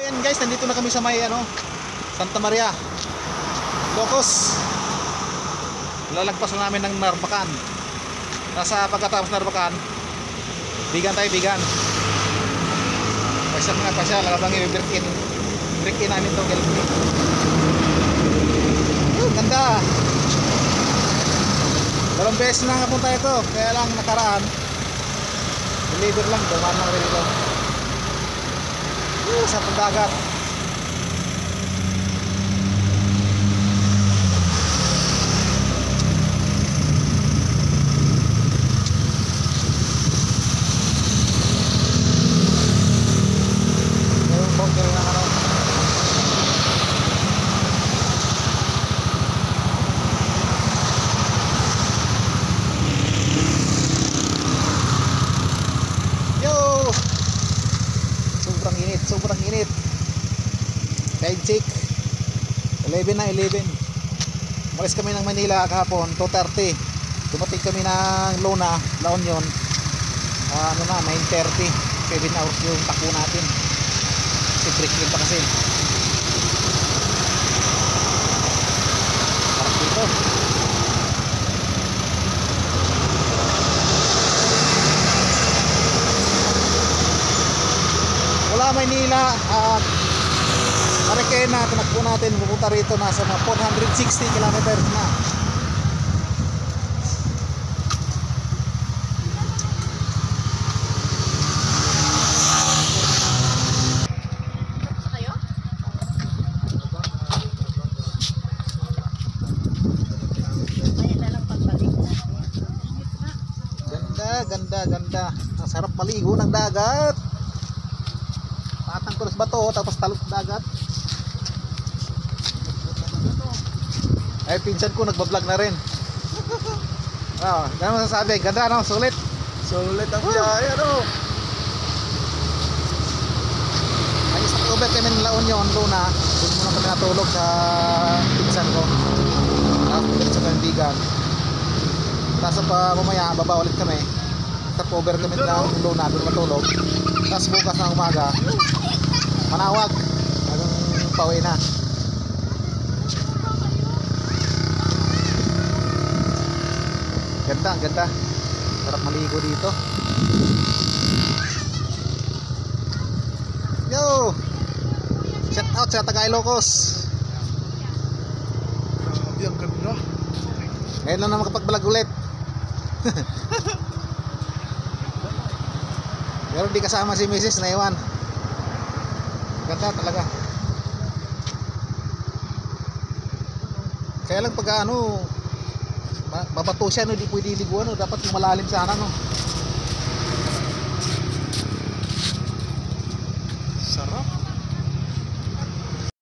Ayan guys, nandito na kami sa may Santa Maria, Ilocos. Lalagpas na namin ng Narbacan. Nasa pagkatapos Narbacan, Bigan tayo, Bigan. Pasyal nga, pasyal. Alam lang i-break in namin itong LP. Ganda. Dalawang beses na nga punta ito. Kaya lang nakaraan, deliver lang, dumaan lang rin ito. Sa pandagat. Sobrang init. Tide check 11 na 11. Umalis kami ng Manila kahapon 2:30. Dumating kami ng Lona, La Union 9:30. 7 hours yung takbo natin. Kasi break din pa kasi. Parang dito. Wala Maynila at Marikina, tinakbo natin pupunta rito, nasa mga 460 kilometers na. Ganda. Ang sarap maligo ng dagat. Patang tulos bato tapos talot dagat. Ay, pinsan ko nagbablog na rin. Gano'n masasabi? Ganda, no? Sulit. Sulit ang biyahe, Ayos na cover kami ng La Union, Luna. Doon muna kami natulog sa pinsan ko. Tapos ulit sa Bigan. Tapos pa mamaya, baba ulit kami. Tapos cover kami ng Luna, doon matulog. Tapos bukas ng umaga, Manawag. Hanggang pauwi na. Ganda, ang ganda. Sarap maligo dito. Yo! Shout out sa taga Ilocos. Grabe, ang ganda. Ngayon lang na makapag-vlog ulit. Pero di kasama si Mrs. na iwan. Ganda talaga. Kaya lang pag babato siya, no, di pwede liguan, no, dapat malalim sana, no.